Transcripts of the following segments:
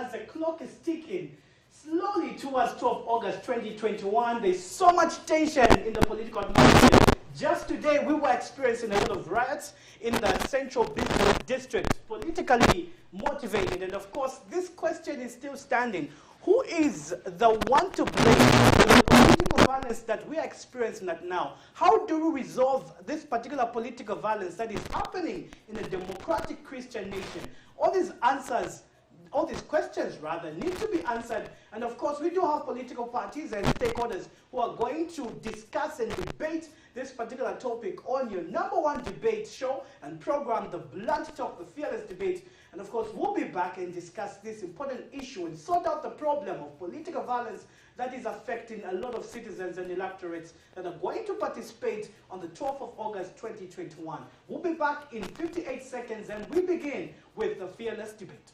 as the clock is ticking slowly towards 12 August 2021. There's so much tension in the political atmosphere. Just today, we were experiencing a lot of riots in the central business district, politically motivated. And of course, this question is still standing. Who is the one to blame for the political violence that we are experiencing now? How do we resolve this particular political violence that is happening in a democratic Christian nation? All these questions need to be answered. And of course, we do have political parties and stakeholders who are going to discuss and debate this particular topic on your #1 debate show and program, the Blunt Talk, the Fearless Debate. And of course, we'll be back and discuss this important issue and sort out the problem of political violence that is affecting a lot of citizens and electorates that are going to participate on the 12th of August 2021. We'll be back in 58 seconds and we begin with the Fearless Debate.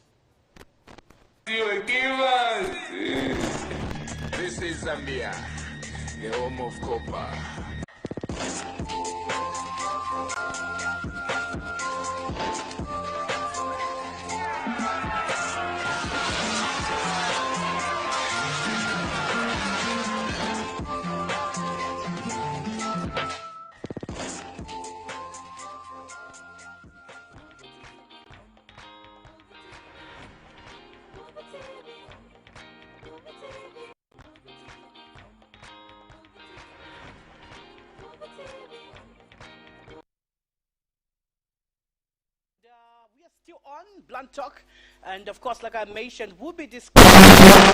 This is Zambia, the home of copper. Still on Blunt Talk, and of course, like I mentioned, we'll be discussing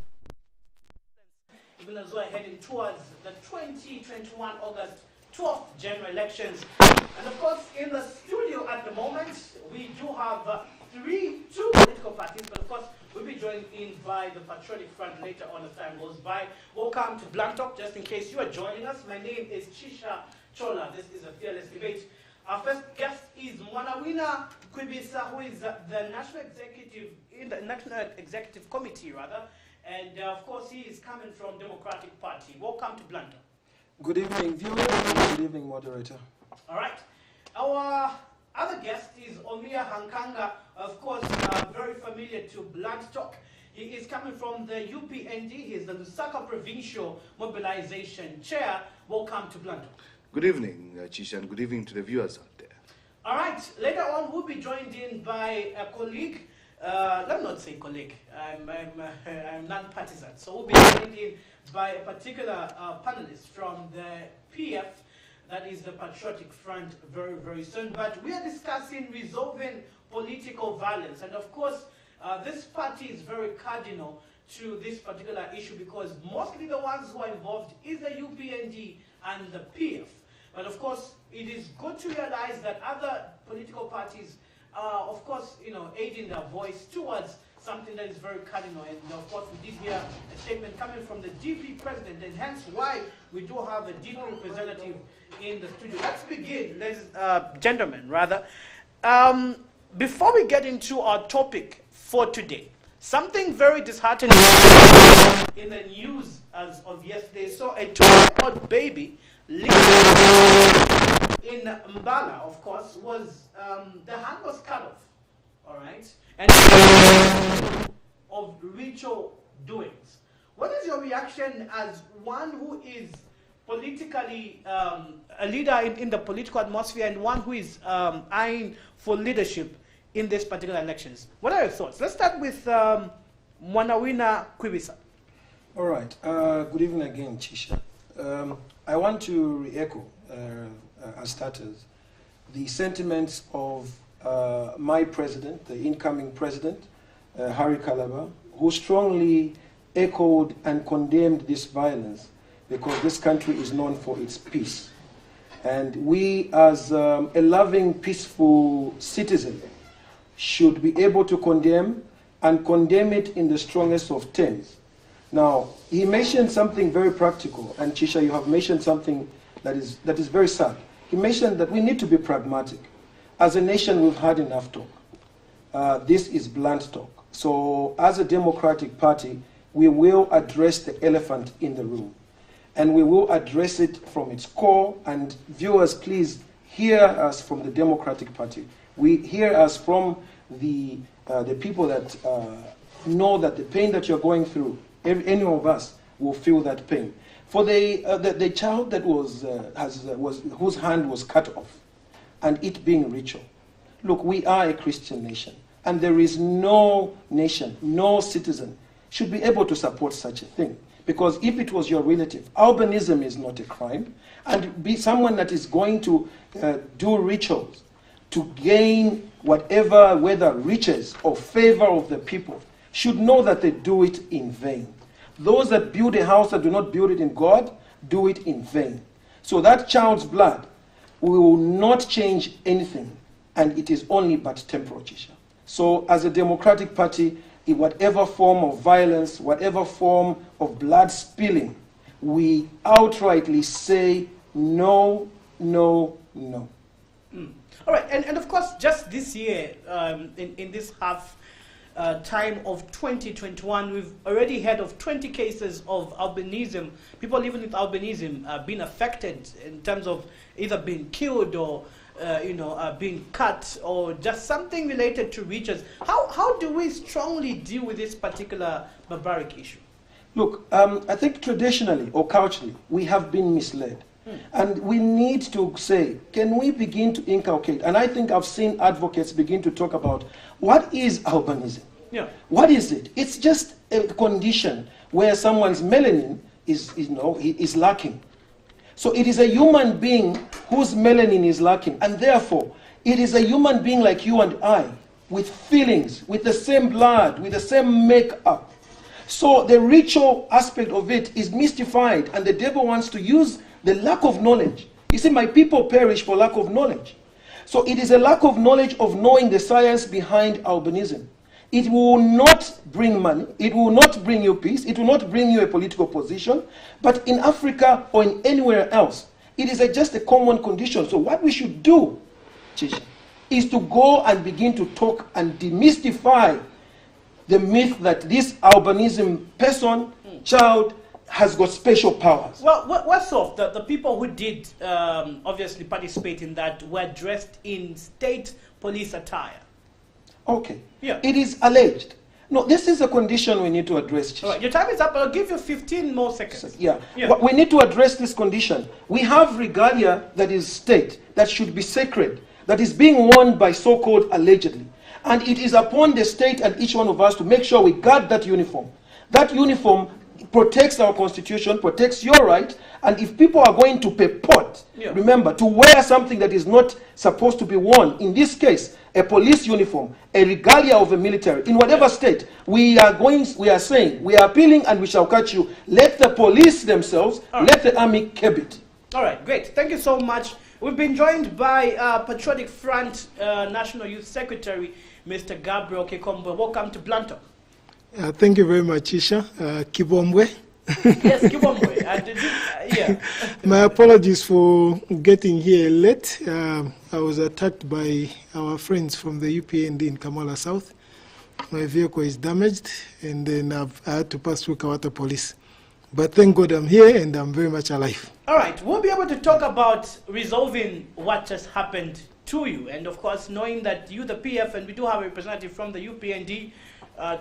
even as we're heading towards the 2021 August 12th general elections. And of course, in the studio at the moment, we do have two political parties, but of course, we'll be joined in by the Patriotic Front later on as time goes by. Welcome to Blunt Talk. Just in case you are joining us, my name is Chisha Chola. This is a Fearless Debate. Our first guest is Mwanawina Kwibisa, who is the National Executive Committee, and of course he is coming from Democratic Party. Welcome to Blunt Talk. Good evening, viewers. Good evening, moderator. All right. Our other guest is Omia Hankanga, of course, very familiar to Blunt Talk. He is coming from the UPND. He is the Lusaka Provincial Mobilization Chair. Welcome to Blunt Talk. Good evening, Chisha, and good evening to the viewers out there. All right, later on we'll be joined in by a colleague. Let me not say colleague, I'm non-partisan. So we'll be joined in by a particular panelist from the PF, that is the Patriotic Front, very, very soon. But we are discussing resolving political violence. And of course, this party is very cardinal to this particular issue because mostly the ones who are involved is the UPND and the PF. But of course, it is good to realize that other political parties are, of course, aiding their voice towards something that is very cardinal. And of course, we did hear a statement coming from the DP president, and hence why we do have a DP representative in the studio. Let's begin, ladies and gentlemen, before we get into our topic for today, something very disheartening in the news as of yesterday. So a 2-year-old baby in Mbala, of course, was the hand was cut off, all right, and of ritual doings. What is your reaction as one who is politically a leader in the political atmosphere and one who is eyeing for leadership in these particular elections? What are your thoughts? Let's start with Mwanawina Kwibisa. All right. Good evening again, Chisha. I want to re-echo, as starters, the sentiments of my president, the incoming president, Harry Kalaba, who strongly echoed and condemned this violence because this country is known for its peace. And we, as a loving, peaceful citizen, should be able to condemn and condemn it in the strongest of terms. Now, he mentioned something very practical, and Chisha, you have mentioned something that is very sad. He mentioned that we need to be pragmatic. As a nation, we've had enough talk. This is blunt talk. So, as a Democratic Party, we will address the elephant in the room. And we will address it from its core. And viewers, please hear us from the Democratic Party. We hear us from the people that know that the pain that you're going through, any of us will feel that pain. For the child that whose hand was cut off, and it being ritual. Look, we are a Christian nation, and there is no nation, no citizen should be able to support such a thing. Because if it was your relative, albinism is not a crime, and be someone that is going to do rituals to gain whatever, whether riches or favor of the people, should know that they do it in vain. Those that build a house that do not build it in God, do it in vain. So that child's blood will not change anything, and it is only but temporal, Chisha. So as a Democratic Party, in whatever form of violence, whatever form of blood spilling, we outrightly say no, no, no. All right, and of course, just this year, in this half time of 2021, we've already heard of 20 cases of albinism, people living with albinism being affected in terms of either being killed or being cut or just something related to riches. How do we strongly deal with this particular barbaric issue? Look, I think traditionally or culturally, we have been misled. And we need to say, can we begin to inculcate? And I think I've seen advocates begin to talk about what is albinism? Yeah. What is it? It's just a condition where someone's melanin is lacking. So it is a human being whose melanin is lacking, and therefore it is a human being like you and I, with feelings, with the same blood, with the same makeup. So the ritual aspect of it is mystified, and the devil wants to use the lack of knowledge. You see, my people perish for lack of knowledge. So it is a lack of knowledge of knowing the science behind albinism. It will not bring money. It will not bring you peace. It will not bring you a political position. But in Africa or in anywhere else, it is just a common condition. So what we should do, Chisha, is to go and begin to talk and demystify the myth that this albinism person, child, has got special powers. Well, what's off? The people who did obviously participate in that were dressed in state police attire. Okay. Yeah. It is alleged. No, this is a condition we need to address. All right, your time is up. I'll give you 15 more seconds. Yeah. We need to address this condition. We have regalia that is state, that should be sacred, that is being worn by so-called allegedly. And it is upon the state and each one of us to make sure we guard that uniform. That uniform protects our constitution, protects your right, and if people are going to purport, remember, to wear something that is not supposed to be worn, in this case, a police uniform, a regalia of a military, in whatever state, we are saying, we are appealing and we shall catch you. Let the police themselves, let the army curb it. All right, great. Thank you so much. We've been joined by Patriotic Front National Youth Secretary, Mr. Gabriel Kikombwe. Welcome to Blantyre. Thank you very much, Isha. Kibombwe. Yes, Kibombwe. Yeah. My apologies for getting here late. I was attacked by our friends from the UPND in Kamala South. My vehicle is damaged, and then I had to pass through Kawata Police. But thank God I'm here, and I'm very much alive. All right, we'll be able to talk about resolving what just happened to you. And of course, knowing that you, the PF, and we do have a representative from the UPND,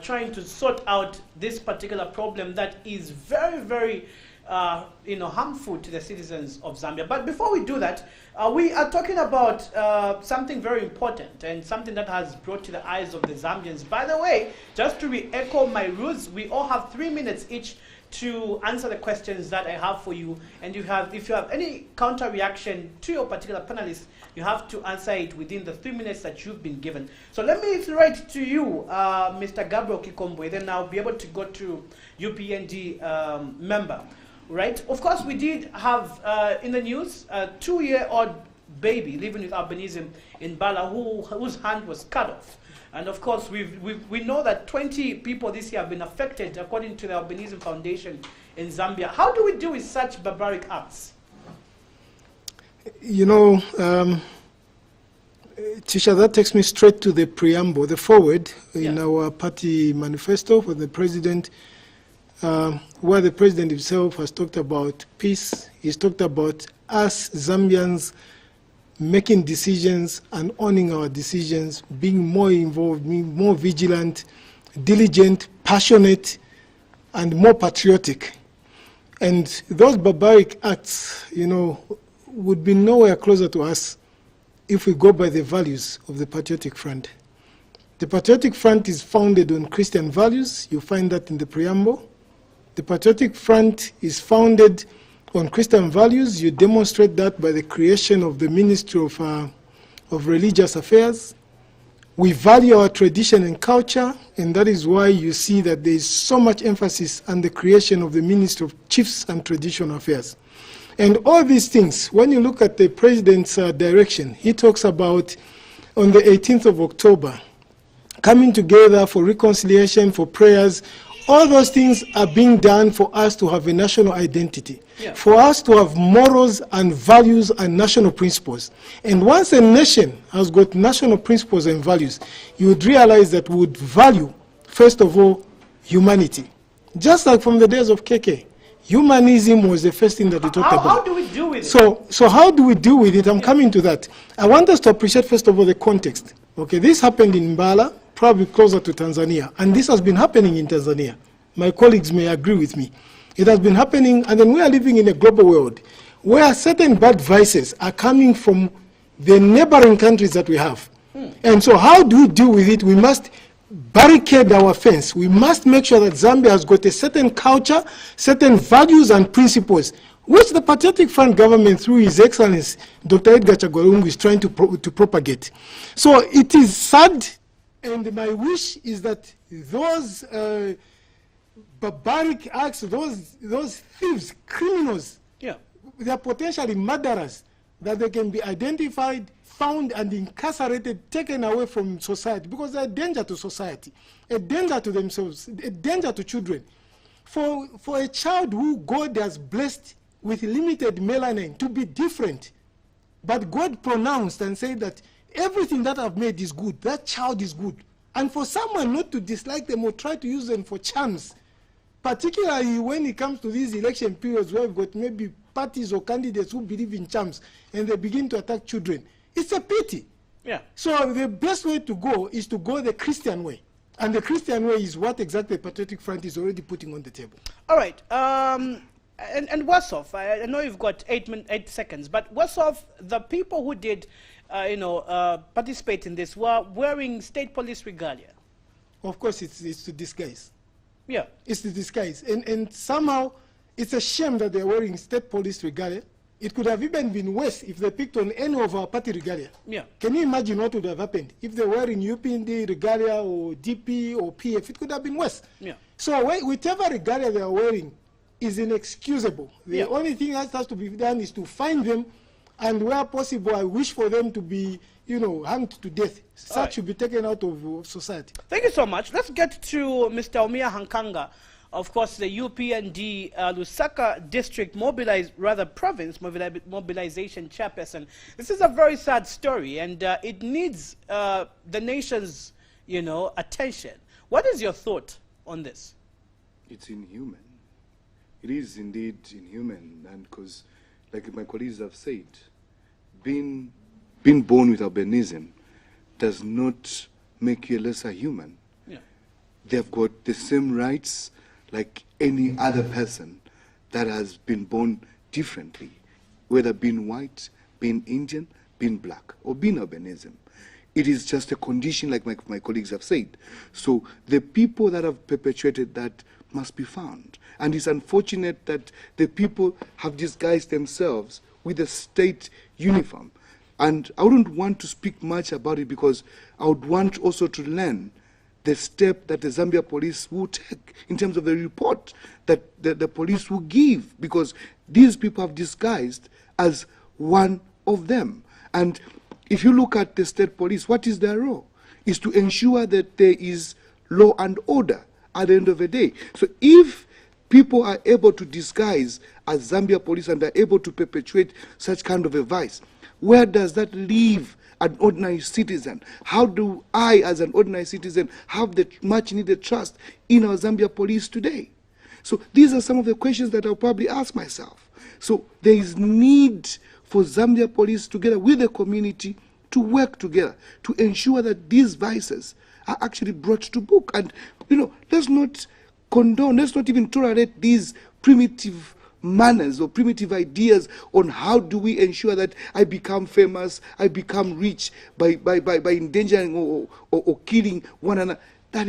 trying to sort out this particular problem that is very, very harmful to the citizens of Zambia. But before we do that, we are talking about something very important and something that has brought to the eyes of the Zambians. By the way, just to re-echo my rules, we all have 3 minutes each to answer the questions that I have for you. And if you have any counter reaction to your particular panelist, you have to answer it within the 3 minutes that you've been given. So let me write to you, Mr. Gabriel Kikombwe, then I'll be able to go to UPND member. Right? Of course, we did have in the news a 2-year-old baby living with albinism in Bala whose hand was cut off. And of course, we know that 20 people this year have been affected, according to the Albinism Foundation in Zambia. How do we deal with such barbaric acts? You know, Tisha, that takes me straight to the preamble, the forward in our party manifesto for the president, where the president himself has talked about peace. He's talked about us Zambians making decisions and owning our decisions, being more involved, being more vigilant, diligent, passionate, and more patriotic. And those barbaric acts, you know, would be nowhere closer to us if we go by the values of the Patriotic Front. The Patriotic Front is founded on Christian values. You find that in the preamble. The Patriotic Front is founded on Christian values. You demonstrate that by the creation of the Ministry of Religious Affairs. We value our tradition and culture, and that is why you see that there is so much emphasis on the creation of the Ministry of Chiefs and Traditional Affairs. And all these things, when you look at the President's direction, he talks about on the 18th of October, coming together for reconciliation, for prayers. All those things are being done for us to have a national identity, for us to have morals and values and national principles. And once a nation has got national principles and values, you would realize that we would value, first of all, humanity. Just like from the days of KK, humanism was the first thing that they talked about. How do we deal with it? So how do we deal with it? I'm coming to that. I want us to appreciate, first of all, the context. Okay, this happened in Mbala, probably closer to Tanzania, and this has been happening in Tanzania. My colleagues may agree with me. It has been happening, and then we are living in a global world where certain bad vices are coming from the neighboring countries that we have. And so how do we deal with it? We must barricade our fence. We must make sure that Zambia has got a certain culture, certain values and principles, which the Patriotic Front government, through His Excellency Dr. Edgar Chagwa is trying to propagate. So it is sad, and my wish is that those barbaric acts, those thieves, criminals, they are potentially murderers, that they can be identified, found, and incarcerated, taken away from society, because they are a danger to society, a danger to themselves, a danger to children. For a child who God has blessed with limited melanin to be different, but God pronounced and said that everything that I've made is good, that child is good. And for someone not to dislike them or try to use them for charms, particularly when it comes to these election periods where we've got maybe parties or candidates who believe in charms and they begin to attack children, it's a pity. So the best way to go is to go the Christian way. And the Christian way is what exactly the Patriotic Front is already putting on the table. All right. And Wassoff, I know you've got 8 seconds, but Wassoff, the people who did participate in this were wearing state police regalia. Of course, it's to disguise. It's to disguise. And somehow, it's a shame that they're wearing state police regalia. It could have even been worse if they picked on any of our party regalia. Can you imagine what would have happened? If they were in UPND regalia or DP or PF, it could have been worse. So whichever regalia they are wearing is inexcusable. The only thing that has to be done is to find them, and where possible, I wish for them to be, hanged to death. Such should be taken out of society. Thank you so much. Let's get to Mr. Omiya Hankanga. Of course, the UPND Lusaka District Province Mobilization Chairperson. This is a very sad story, and it needs the nation's, attention. What is your thought on this? It's inhuman. It is indeed inhuman, and because, like my colleagues have said, being born with albinism does not make you a lesser human. They've got the same rights like any other person that has been born differently, whether being white, being Indian, being black, or being albinism. It is just a condition, like my colleagues have said. So the people that have perpetuated that must be found. And it's unfortunate that the people have disguised themselves with a state uniform. And I wouldn't want to speak much about it because I would want also to learn the step that the Zambia police will take in terms of the report that the police will give, because these people have disguised as one of them. And if you look at the state police, what is their role? Is to ensure that there is law and order at the end of the day. So if people are able to disguise as Zambia police and are able to perpetuate such kind of a vice, where does that leave an ordinary citizen? How do I, as an ordinary citizen, have the much needed trust in our Zambia police today? So these are some of the questions that I'll probably ask myself. So there is need for Zambia police, together with the community, to work together to ensure that these vices are actually brought to book. And, let's not condone, let's not even tolerate these primitive manners or primitive ideas on how do we ensure that I become famous, I become rich by endangering or killing one another. That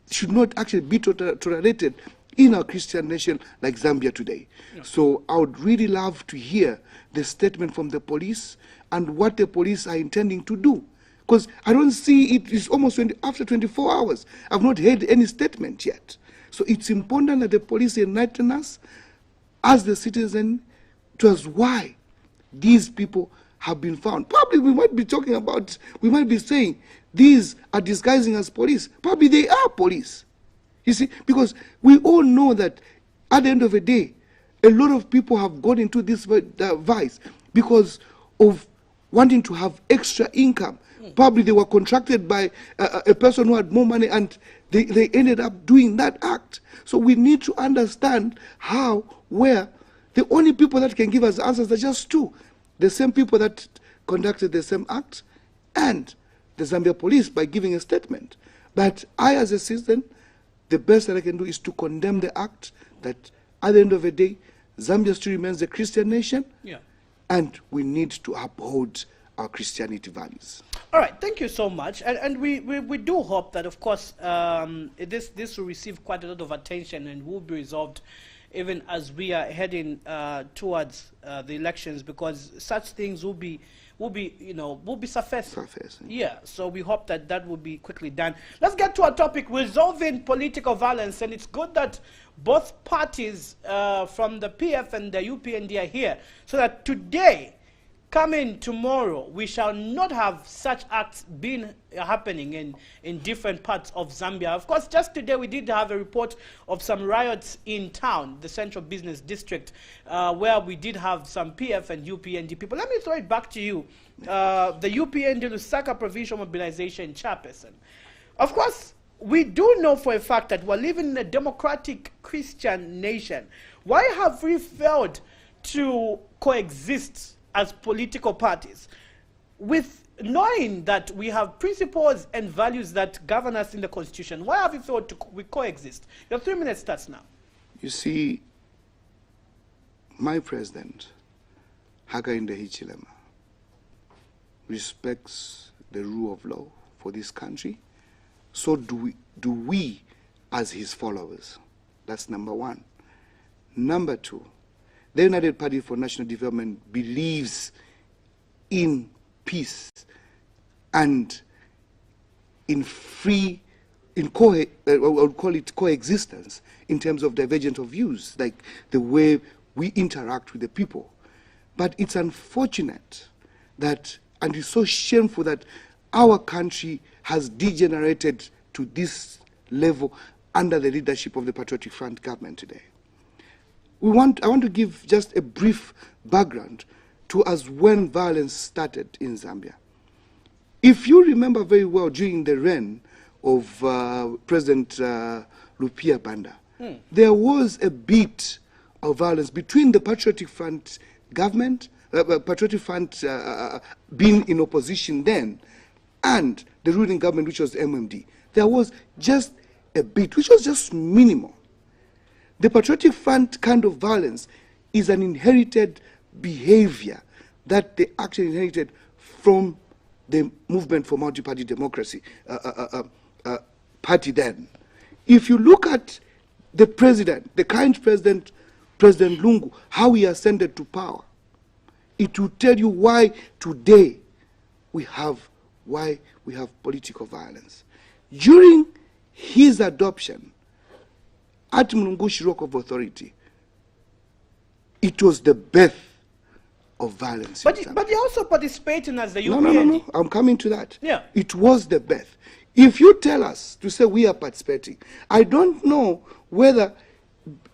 should not actually be tolerated in our Christian nation like Zambia today. Yeah. So I would really love to hear the statement from the police and what the police are intending to do. Because I don't see it is almost after 24 hours. I've not heard any statement yet. So it's important that the police enlighten us as the citizen to us why these people have been found. Probably we might be saying these are disguising as police. Probably they are police. You see, because we all know that at the end of the day, a lot of people have gone into this vice because of wanting to have extra income. Probably they were contracted by a person who had more money and they ended up doing that act. So we need to understand where the only people that can give us answers are just two. The same people that conducted the same act and the Zambia police by giving a statement. But I, as a citizen, the best that I can do is to condemn the act, that at the end of the day, Zambia still remains a Christian nation, and we need to uphold our Christianity values. All right, thank you so much. And we do hope that, of course, this will receive quite a lot of attention and will be resolved even as we are heading towards the elections, because such things will be surfacing. Yeah, so we hope that will be quickly done. Let's get to our topic, resolving political violence, and it's good that both parties from the PF and the UPND are here, so that today, coming tomorrow, we shall not have such acts happening in different parts of Zambia. Of course, just today we did have a report of some riots in town, the Central Business District, where we did have some PF and UPND people. Let me throw it back to you, the UPND Lusaka Provincial Mobilization Chairperson. Of course, we do know for a fact that we're living in a democratic Christian nation. Why have we failed to coexist as political parties, with knowing that we have principles and values that govern us in the Constitution? Why have we failed to coexist? Your 3 minutes starts now. You see, my president, Hakainde Hichilema, respects the rule of law for this country. So do we as his followers. That's number one. Number two, the United Party for National Development believes in peace and in I would call it coexistence in terms of divergence of views, like the way we interact with the people. But it's unfortunate that, and it's so shameful that our country has degenerated to this level under the leadership of the Patriotic Front government today. I want to give just a brief background to us when violence started in Zambia. If you remember very well, during the reign of President Lupia Banda, there was a bit of violence between the Patriotic Front government, Patriotic Front being in opposition then, and the ruling government, which was MMD. There was just a bit, which was just minimal. The Patriotic Front kind of violence is an inherited behavior that they actually inherited from the movement for multi-party democracy party then. If you look at the president, the current president, President Lungu, how he ascended to power, it will tell you why today we have political violence. During his adoption at Mulungushi Rock of Authority, it was the birth of violence. But you're also participating as the UPND. No. I'm coming to that. Yeah. It was the birth. If you tell us to say we are participating, I don't know whether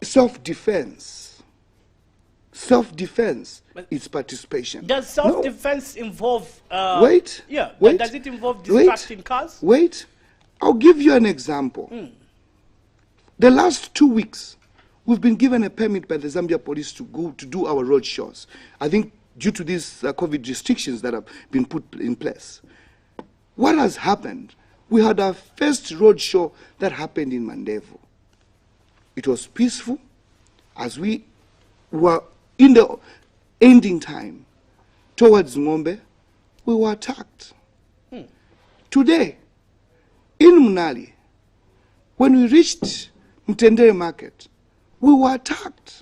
self-defense is participation. Does self-defense involve... wait. Yeah. Wait. Does it involve distracting cars? Wait. I'll give you an example. The last 2 weeks, we've been given a permit by the Zambia police to go to do our road shows. I think due to these COVID restrictions that have been put in place. What has happened? We had our first road show that happened in Mandevu. It was peaceful. As we were in the ending time towards Ngombe, we were attacked. Today, in Munali, when we reached Mtendere Market, we were attacked.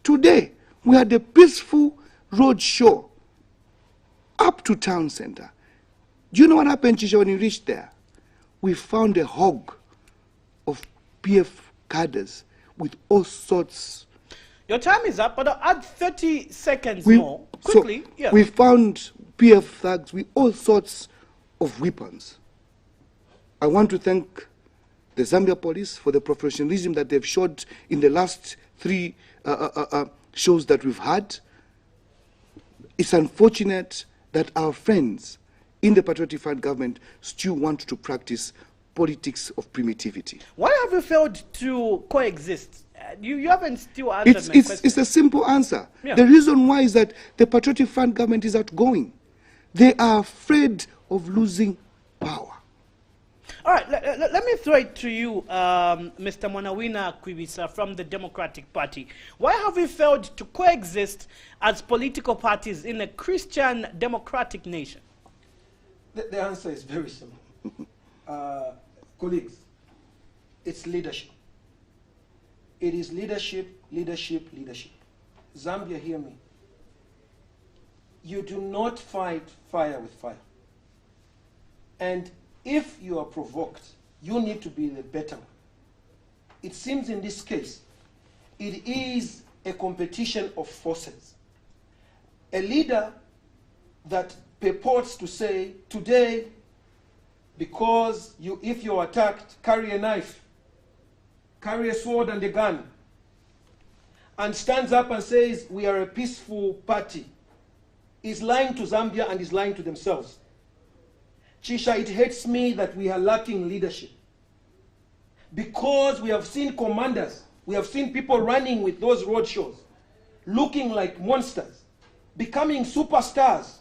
Today, we had a peaceful road show up to town center. Do you know what happened, Chisha, when we reached there? We found a hog of PF cadres with all sorts. Your time is up, but I'll add 30 seconds more. Quickly, so yeah. We found PF thugs with all sorts of weapons. I want to thank the Zambia police for the professionalism that they've showed in the last 3 shows that we've had. It's unfortunate that our friends in the Patriotic Front government still want to practice politics of primitivity. Why have you failed to coexist? You haven't still answered my question. It's a simple answer. Yeah. The reason why is that the Patriotic Front government is outgoing. They are afraid of losing power. All right, let me throw it to you, Mr. Mwanawina Kwibisa from the Democratic Party. Why have we failed to coexist as political parties in a Christian democratic nation? The answer is very simple. Colleagues, it's leadership. It is leadership, leadership, leadership. Zambia, hear me. You do not fight fire with fire. And if you are provoked, you need to be the better one. It seems in this case, it is a competition of forces. A leader that purports to say, today, because if you're attacked, carry a knife, carry a sword and a gun, and stands up and says, we are a peaceful party, is lying to Zambia and is lying to themselves. Chisha, it hurts me that we are lacking leadership. Because we have seen commanders, we have seen people running with those road shows, looking like monsters, becoming superstars.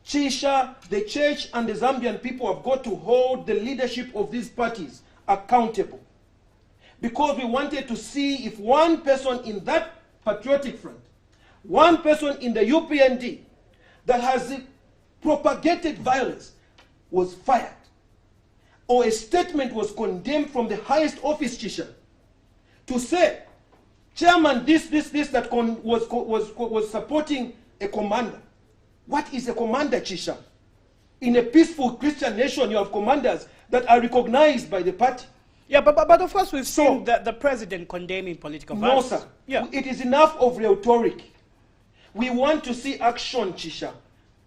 Chisha, the church and the Zambian people have got to hold the leadership of these parties accountable. Because we wanted to see if one person in that patriotic front, one person in the UPND that has propagated violence was fired, or a statement was condemned from the highest office, Chisha, to say, chairman, this that was supporting a commander. What is a commander, Chisha? In a peaceful Christian nation, you have commanders that are recognized by the party. Yeah, but of course we've seen the president condemning political violence. No, sir. Yeah. It is enough of rhetoric. We want to see action, Chisha.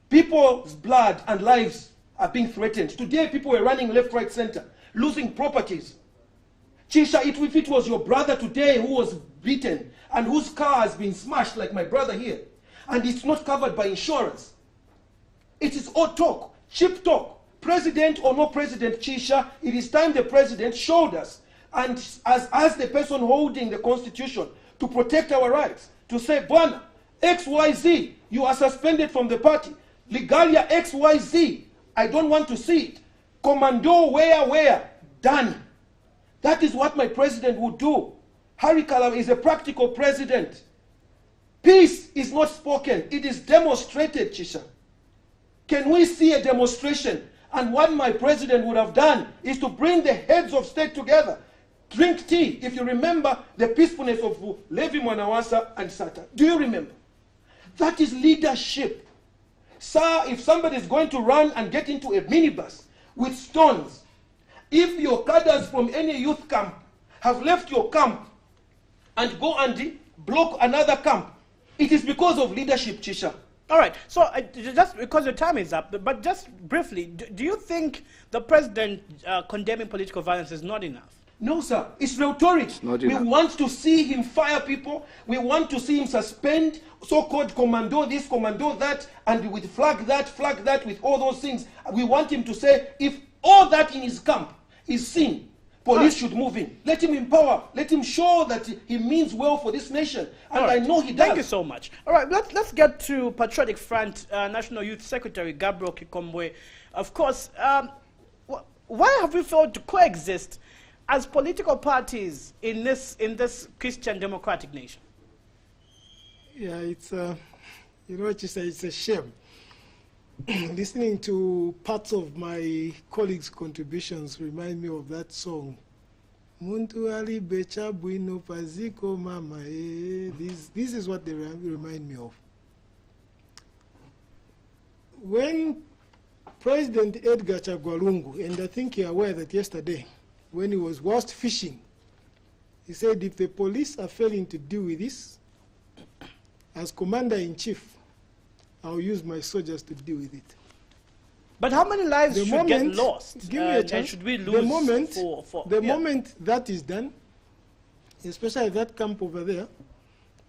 People's blood and lives are being threatened. Today, people were running left, right, center, losing properties. Chisha, if it was your brother today who was beaten and whose car has been smashed, like my brother here, and it's not covered by insurance, it is all talk, cheap talk. President or no president, Chisha, it is time the president showed us, and as the person holding the constitution, to protect our rights, to say, Bwana, XYZ, you are suspended from the party. Legalia XYZ, I don't want to see it. Commando, where? Done. That is what my president would do. Harry Kalam is a practical president. Peace is not spoken, it is demonstrated, Chisha. Can we see a demonstration? And what my president would have done is to bring the heads of state together, drink tea. If you remember the peacefulness of Levi Mwanawasa and Sata. Do you remember? That is leadership. Sir, if somebody is going to run and get into a minibus with stones, if your cadres from any youth camp have left your camp and go and block another camp, it is because of leadership, Chisha. All right, so just because your time is up, but just briefly, do you think the president condemning political violence is not enough? No, sir. It's rhetoric. We want to see him fire people. We want to see him suspend so-called commando this, commando that, and with flag that, with all those things. We want him to say, if all that in his camp is seen, police should move in. Let him empower. Let him show that he means well for this nation. And I know he does. Thank you so much. All right, let's get to Patriotic Front National Youth Secretary Gabriel Kikombwe. Of course, why have we failed to coexist as political parties in this Christian democratic nation? Yeah, it's you know what you say, it's a shame. Listening to parts of my colleagues' contributions remind me of that song. Muntu ali becha buino paziko mama. This is what they remind me of. When President Edgar Chagwalungu, and I think you're aware that yesterday, when he was whilst fishing, he said, if the police are failing to deal with this, as Commander-in-Chief, I'll use my soldiers to deal with it. But how many lives should get lost? Give me a chance. And should we lose the moment that is done, especially that camp over there,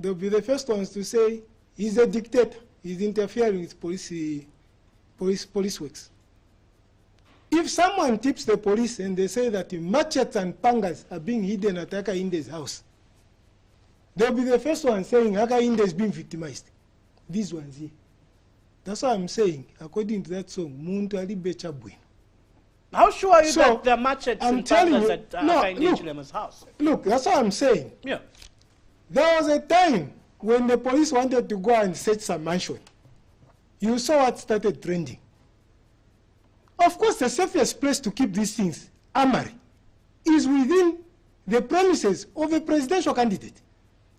they'll be the first ones to say, he's a dictator. He's interfering with police works. If someone tips the police and they say that machetes and pangas are being hidden at Aka Inde's house, they'll be the first one saying Aka Inde is being victimized. These ones here. That's what I'm saying, according to that song, Muntu ali becha buino. How sure are you that there are machetes and pangas at Aka Inde Chilema's house? Look, that's what I'm saying. Yeah. There was a time when the police wanted to go and search some mansion. You saw what started trending. Of course, the safest place to keep these things, armory, is within the premises of a presidential candidate.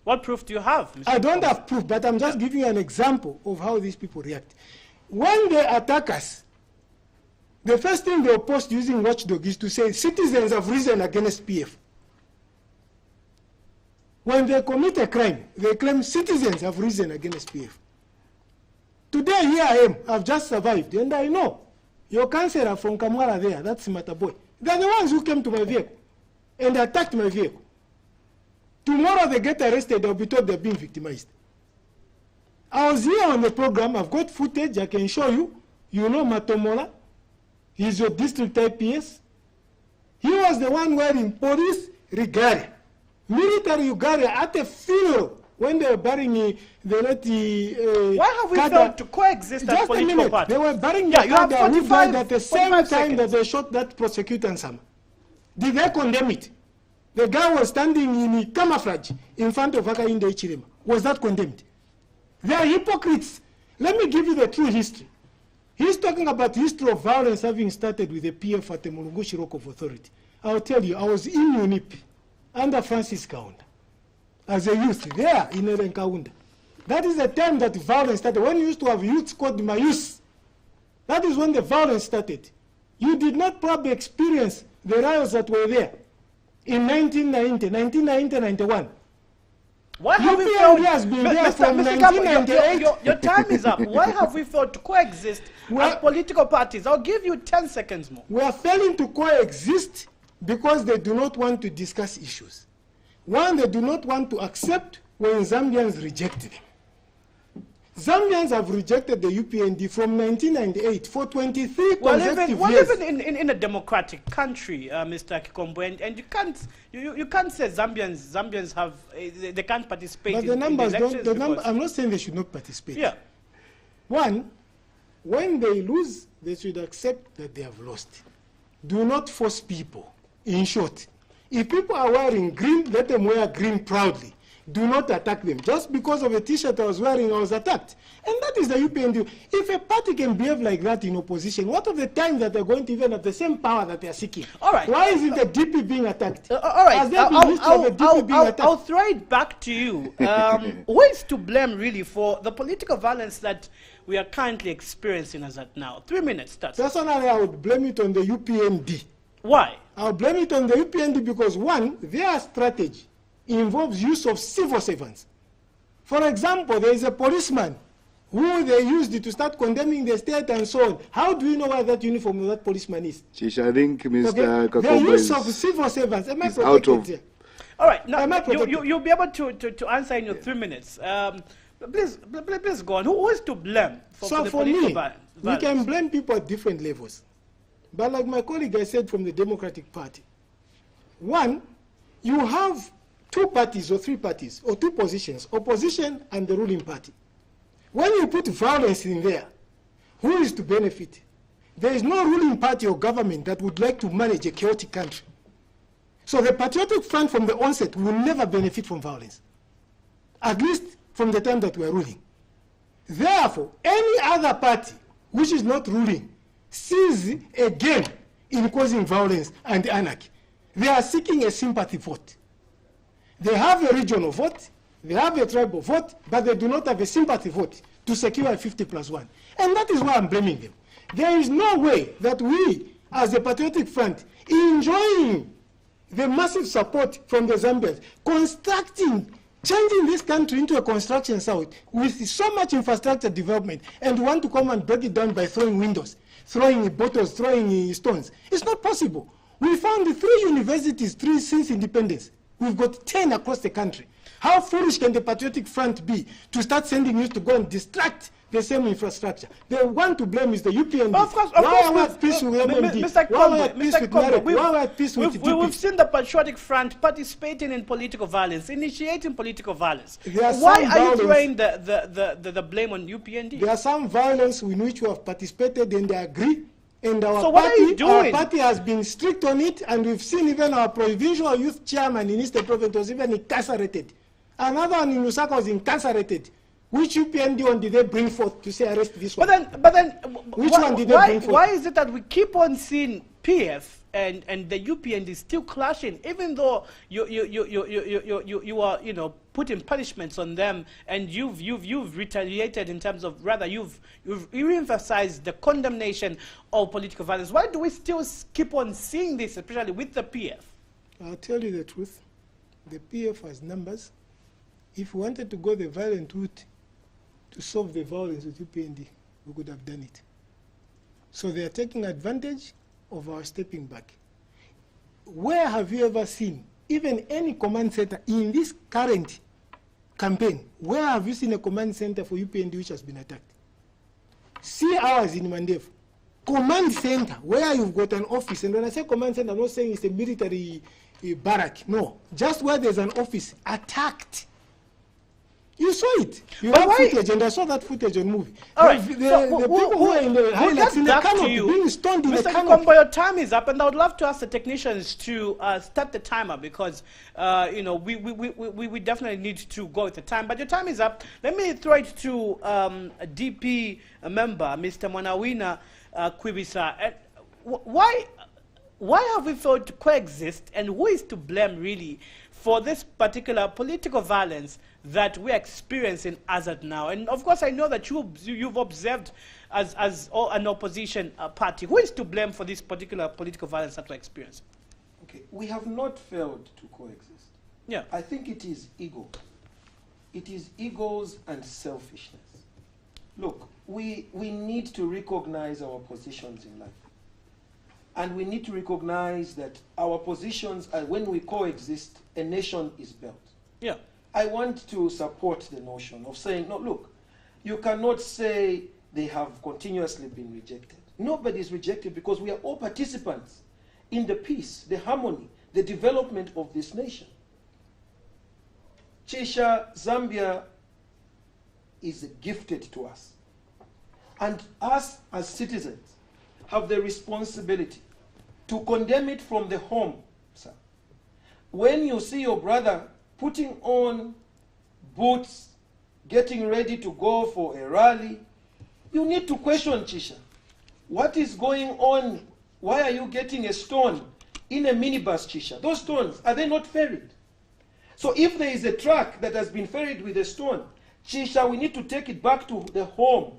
What proof do you have, Mr. I don't have proof, but I'm just giving you an example of how these people react. When they attack us, the first thing they'll post using Watchdog is to say citizens have risen against PF. When they commit a crime, they claim citizens have risen against PF. Today, here I am, I've just survived, and I know your councillor from Kamwara there, that's Mataboy. They're the ones who came to my vehicle and attacked my vehicle. Tomorrow they get arrested, they'll be told they're being victimized. I was here on the program, I've got footage, I can show you. You know Matomola, he's your district IPS. He was the one wearing police regalia, military regalia at a funeral when they were burying the late... Why have we failed to coexist as political parties? They were burying the Kada who died at the same time that they shot that prosecutor and some. Did they condemn it? The guy was standing in camouflage in front of Aka Inde Ichilema. Was that condemned? They are hypocrites. Let me give you the true history. He's talking about the history of violence having started with the PF at the Mulungu Rock of Authority. I'll tell you, I was in UNIP under Francis Kaunda as a youth there in Erenkaunda. That is the time that violence started. When you used to have youths called Mayus, that is when the violence started. You did not probably experience the riots that were there in 1990, 91. Why have we failed? Has been there from 1998. Your time is up. Why have we failed to coexist as political parties? I'll give you 10 seconds more. We are failing to coexist because they do not want to discuss issues. One, they do not want to accept when Zambians reject them. Zambians have rejected the UPND from 1998 for 23 consecutive years. Even in a democratic country, Mr. Kikombo, and you can't say Zambians have they can't participate. But the numbers don't. I'm not saying they should not participate. Yeah. One, when they lose, they should accept that they have lost. Do not force people. In short, if people are wearing green, let them wear green proudly. Do not attack them. Just because of a T-shirt I was wearing, I was attacked. And that is the UPND. If a party can behave like that in opposition, what of the time that they're going to even have the same power that they're seeking? All right. Why isn't the DP being attacked? All right. Has there been history of the DP being attacked? I'll throw it back to you. Who is to blame, really, for the political violence that we are currently experiencing as at now? 3 minutes, starts. Personally, I would blame it on the UPND. Why? I'll blame it on the UPND because, one, their strategy involves use of civil servants. For example, there is a policeman who they used to start condemning the state and so on. How do you know where that uniform of that policeman is? Chisha, I think Mr. Okay. The use of civil servants. Am I protected here? All right. Now, you'll be able to answer in your 3 minutes. Please go on. Who is to blame for the political violence? We can blame people at different levels. But like my colleague I said from the Democratic Party, one, you have two parties or three parties or two positions, opposition and the ruling party. When you put violence in there, who is to benefit? there is no ruling party or government that would like to manage a chaotic country. So the Patriotic Front from the onset will never benefit from violence, at least from the time that we are ruling. Therefore, any other party which is not ruling sees a game in causing violence and anarchy. They are seeking a sympathy vote. They have a regional vote, they have a tribal vote, but they do not have a sympathy vote to secure a 50+1. And that is why I'm blaming them. There is no way that we, as a Patriotic Front, enjoying the massive support from the Zambians, changing this country into a construction site with so much infrastructure development, and want to come and break it down by throwing windows, throwing bottles, throwing stones. It's not possible. We found 3 universities since independence. We've got 10 across the country. How foolish can the Patriotic Front be to start sending youth to go and distract the same infrastructure? The one to blame is the UPND. Of course, why are we at peace with MMD? Why are we at peace with NAREC? Why are we at peace with DP? We've seen the Patriotic Front participating in political violence, initiating political violence. Why are you throwing the blame on UPND? There are some violence in which we have participated and they agree. And so what are you doing? Our party has been strict on it, and we've seen even our provincial youth chairman in Eastern Province was even incarcerated. Another one in Lusaka was incarcerated. Which UPND one did they bring forth to say arrest this one? But then, which one did they bring forth? Why is it that we keep on seeing PF and the UPND still clashing, even though you are putting punishments on them, and you've retaliated in terms of, rather you've emphasized the condemnation of political violence? Why do we still keep on seeing this, especially with the PF? I'll tell you the truth. The PF has numbers. If we wanted to go the violent route to solve the violence with UPND, we could have done it. So they are taking advantage of our stepping back. Where have you ever seen, even any command center in this current campaign, where have you seen a command center for UPND which has been attacked? See ours in Mandev. Command center, where you've got an office, and when I say command center, I'm not saying it's a military barrack, no. Just where there's an office, attacked. You saw it. You have footage, and I saw that footage on Muvi. All right. The people who are in the highlights in the canopy, being stoned in the Mr. canopy. Kombo, your time is up, and I would love to ask the technicians to start the timer, because we definitely need to go with the time. But your time is up. Let me throw it to a DP member, Mr. Mwanawina Kwibisa. Why have we failed to coexist, and who is to blame really for this particular political violence that we're experiencing as at now? And of course, I know that you've observed as an opposition party. Who is to blame for this particular political violence that we're experiencing? Okay, we have not failed to coexist. Yeah. I think it is ego. It is egos and selfishness. Look, we need to recognize our positions in life. And we need to recognize that our positions, when we coexist, a nation is built. Yeah. I want to support the notion of saying, no, look, you cannot say they have continuously been rejected. Nobody is rejected, because we are all participants in the peace, the harmony, the development of this nation. Chisha, Zambia is gifted to us. And us as citizens have the responsibility to condemn it from the home, sir. When you see your brother putting on boots, getting ready to go for a rally, you need to question, Chisha. What is going on? Why are you getting a stone in a minibus, Chisha? Those stones, are they not ferried? So if there is a truck that has been ferried with a stone, Chisha, we need to take it back to the home.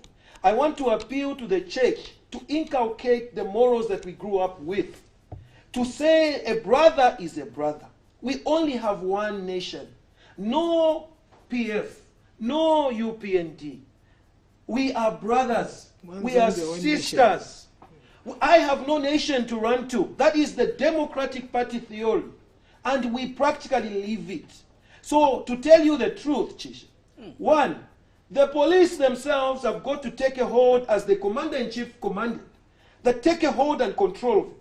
I want to appeal to the church to inculcate the morals that we grew up with. To say a brother is a brother. We only have one nation. No PF, no UPND. We are brothers. We are sisters. I have no nation to run to. That is the Democratic Party theory. And we practically live it. So, to tell you the truth, Chisha, one, the police themselves have got to take a hold, as the Commander-in-Chief commanded, that take a hold and control of it.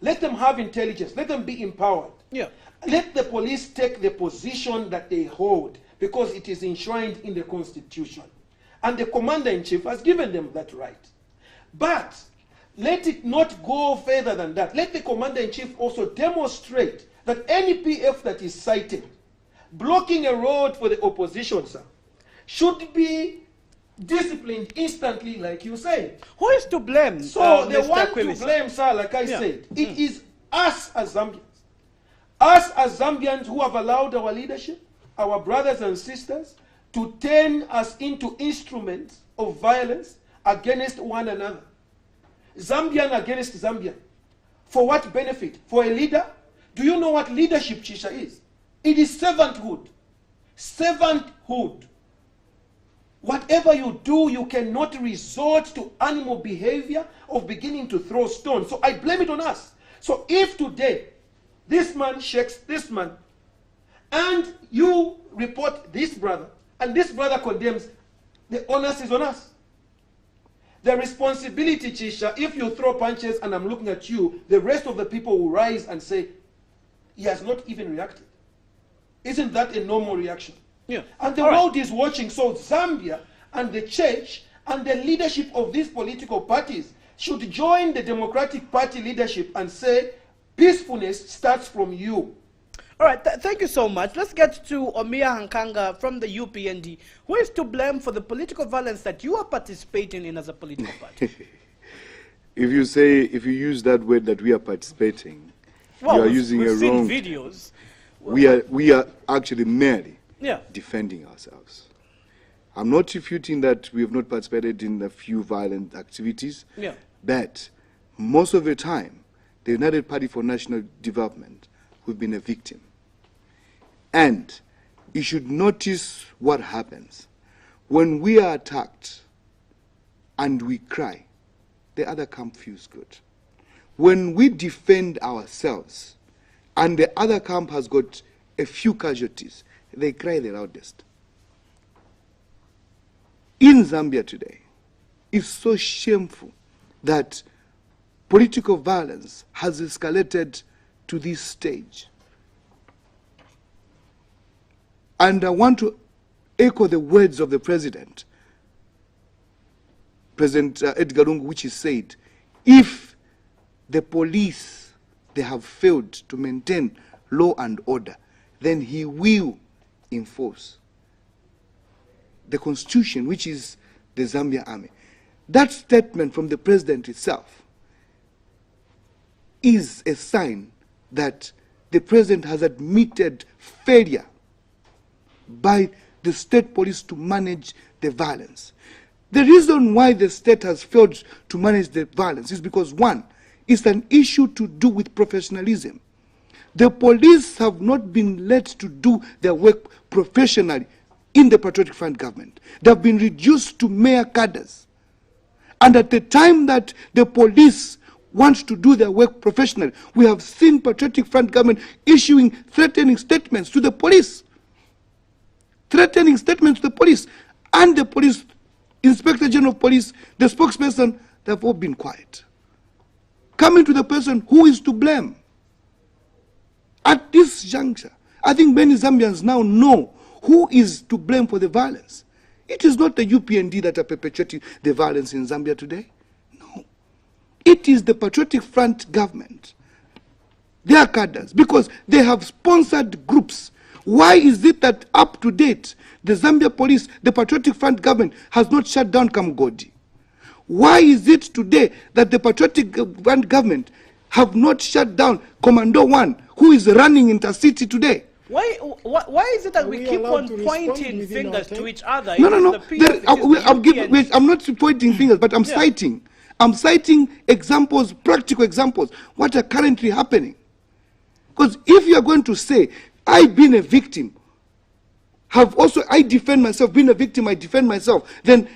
Let them have intelligence. Let them be empowered. Yeah. Let the police take the position that they hold, because it is enshrined in the Constitution. And the Commander-in-Chief has given them that right. But let it not go further than that. Let the commander-in-chief also demonstrate that any PF that is cited, blocking a road for the opposition, sir, should be disciplined instantly, like you said. Who is to blame? So the Mr. one Kwemi, to blame, sir, like I Yeah. said, it is us as Zambians. Us as Zambians who have allowed our leadership, our brothers and sisters, to turn us into instruments of violence against one another. Zambian against Zambian. For what benefit? For a leader? Do you know what leadership, Chisha, is? It is servanthood. Servanthood. Whatever you do, you cannot resort to animal behavior of beginning to throw stones. So I blame it on us. So if today this man shakes this man, and you report this brother, and this brother condemns, the onus is on us. The responsibility, Chisha, if you throw punches and I'm looking at you, the rest of the people will rise and say, he has not even reacted. Isn't that a normal reaction? Yeah. And the All right. world is watching. So Zambia and the church and the leadership of these political parties should join the Democratic Party leadership and say, peacefulness starts from you. All right, thank you so much. Let's get to Omiya Hankanga from the UPND. Who is to blame for the political violence that you are participating in as a political party? If you use that word that we are participating, Well, you are we've using a seen wrong. videos. We are actually merely Yeah. defending ourselves. I'm not refuting that we have not participated in a few violent activities, Yeah. but most of the time, the United Party for National Development, we've been a victim. And you should notice what happens. When we are attacked and we cry, the other camp feels good. When we defend ourselves and the other camp has got a few casualties, they cry the loudest. In Zambia today, it's so shameful that political violence has escalated to this stage. And I want to echo the words of the President, President Edgar Lungu, which he said, if the police, they have failed to maintain law and order, then he will enforce the constitution, which is the Zambia army. That statement from the president itself is a sign that the president has admitted failure by the state police to manage the violence. The reason why the state has failed to manage the violence is because, one, it's an issue to do with professionalism. The police have not been let to do their work professionally in the Patriotic Front government. They have been reduced to mere cadres. And at the time that the police want to do their work professionally, we have seen Patriotic Front government issuing threatening statements to the police. Threatening statements to the police. And the police, Inspector General of Police, the spokesperson, they have all been quiet. Coming to the person who is to blame. At this juncture, I think many Zambians now know who is to blame for the violence. It is not the UPND that are perpetuating the violence in Zambia today. No. It is the Patriotic Front government. They are cadres because they have sponsored groups. Why is it that up to date, the Zambia police, the Patriotic Front government has not shut down Kamgodi? Why is it today that the Patriotic Front government have not shut down Commando 1, who is running Intercity today? Why is it that we we keep allowed on to respond pointing within fingers our to time? each other? No, It no, is no. the PF, it is the I'm not UPND. pointing fingers, but I'm Yeah. citing. I'm citing examples, practical examples, what are currently happening. Because if you are going to say, I've been a victim, I defend myself, being a victim, I defend myself, then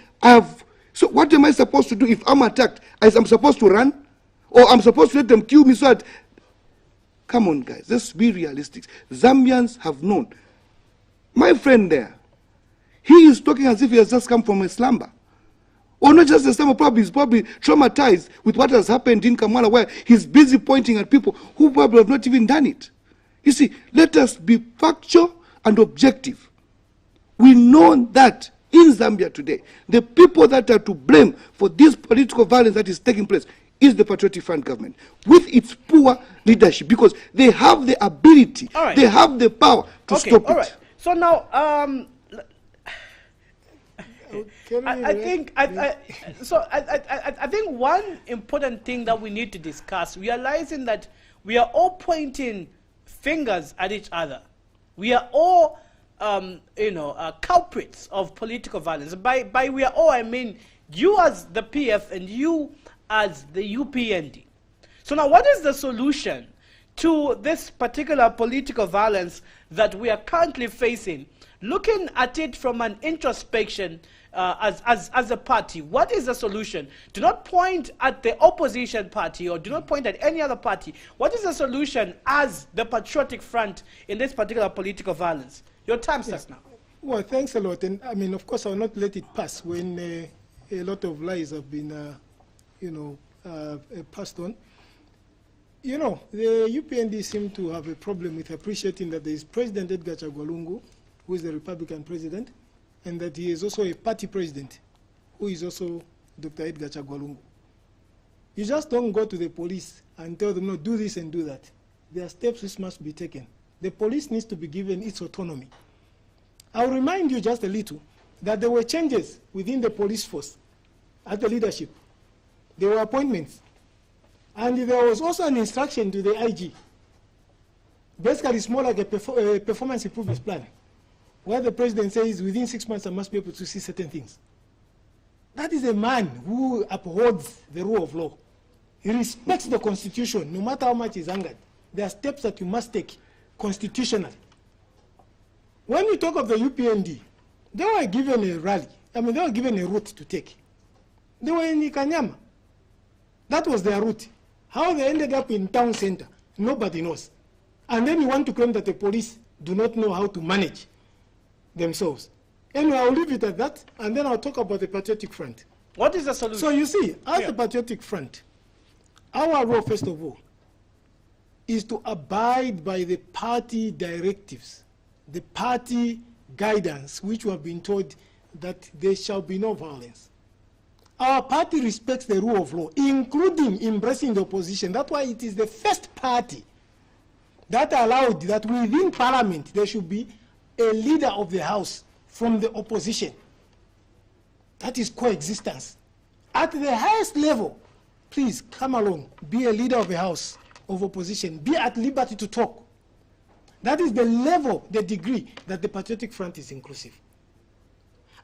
so what am I supposed to do if I'm attacked? I'm supposed to run? Or I'm supposed to let them kill me so that... Come on, guys, let's be realistic. Zambians have known. My friend there, he is talking as if he has just come from a slumber. Or not just a slumber, he's probably traumatized with what has happened in Kamala, where he's busy pointing at people who probably have not even done it. You see, let us be factual and objective. We know that in Zambia today, the people that are to blame for this political violence that is taking place is the Patriotic Front government with its poor leadership, because they have the ability, they have the power to stop it. All right. So now, I think one important thing that we need to discuss, realizing that we are all pointing fingers at each other. We are all, culprits of political violence. By we are all, I mean you as the PF and you as the UPND. So now, what is the solution to this particular political violence that we are currently facing? Looking at it from an introspection as a party, what is the solution? Do not point at the opposition party or do not point at any other party. What is the solution as the Patriotic Front in this particular political violence? Your time starts now. Well, thanks a lot. And I mean, of course, I will not let it pass when a lot of lies have been, passed on. You know, the UPND seem to have a problem with appreciating that there is President Edgar Chagwa, who is the Republican president, and that he is also a party president, who is also Dr. Edgar Chagwa. You just don't go to the police and tell them, no, do this and do that. There are steps which must be taken. The police needs to be given its autonomy. I'll remind you just a little that there were changes within the police force at the leadership. There were appointments. And there was also an instruction to the IG. Basically, it's more like a performance improvement plan, where the president says within 6 months I must be able to see certain things. That is a man who upholds the rule of law. He respects the constitution, no matter how much he's angered. There are steps that you must take constitutionally. When we talk of the UPND, they were given a rally. I mean, they were given a route to take. They were in Ikanyama. That was their route. How they ended up in town center, nobody knows. And then you want to claim that the police do not know how to manage themselves. Anyway, I'll leave it at that, and then I'll talk about the Patriotic Front. What is the solution? So you see, as the Patriotic Front, our role, first of all, is to abide by the party directives, the party guidance, which we have been told that there shall be no violence. Our party respects the rule of law, including embracing the opposition. That's why it is the first party that allowed that within parliament there should be a leader of the house from the opposition. That is coexistence. At the highest level, please come along, be a leader of the house of opposition, be at liberty to talk. That is the level, the degree that the Patriotic Front is inclusive.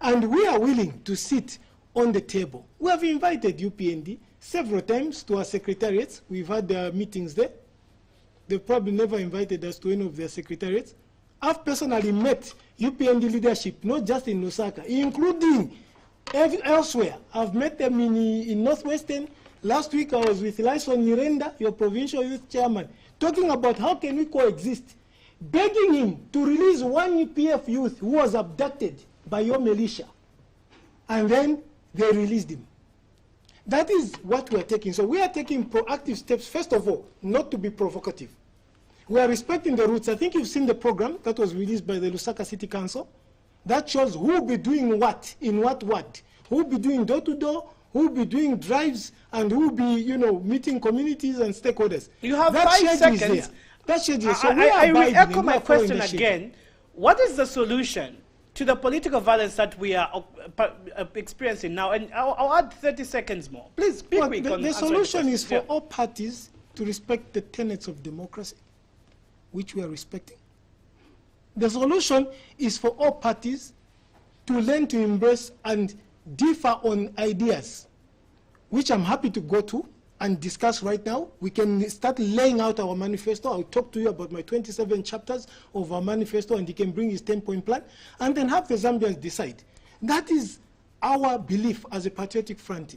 And we are willing to sit on the table. We have invited UPND several times to our secretariats. We've had meetings there. They've probably never invited us to any of their secretariats. I've personally met UPND leadership, not just in Lusaka, including elsewhere. I've met them in Northwestern. Last week I was with Lyson Nyirenda, your provincial youth chairman, talking about how can we coexist, begging him to release one UPF youth who was abducted by your militia. And then they released him. That is what we are taking. So we are taking proactive steps, first of all, not to be provocative. We are respecting the roots. I think you've seen the program that was released by the Lusaka City Council. That shows who will be doing what, in what ward, who will be doing door-to-door, who will be doing drives, and who will be, meeting communities and stakeholders. You have that 5 seconds. That schedule is there. So I will echo my question again. What is the solution to the political violence that we are experiencing now? And I'll add 30 seconds more. Please, be quick. The solution is for all parties to respect the tenets of democracy, which we are respecting. The solution is for all parties to learn to embrace and differ on ideas, which I'm happy to go to and discuss right now. We can start laying out our manifesto. I'll talk to you about my 27 chapters of our manifesto, and he can bring his 10-point plan, and then have the Zambians decide. That is our belief as a Patriotic Front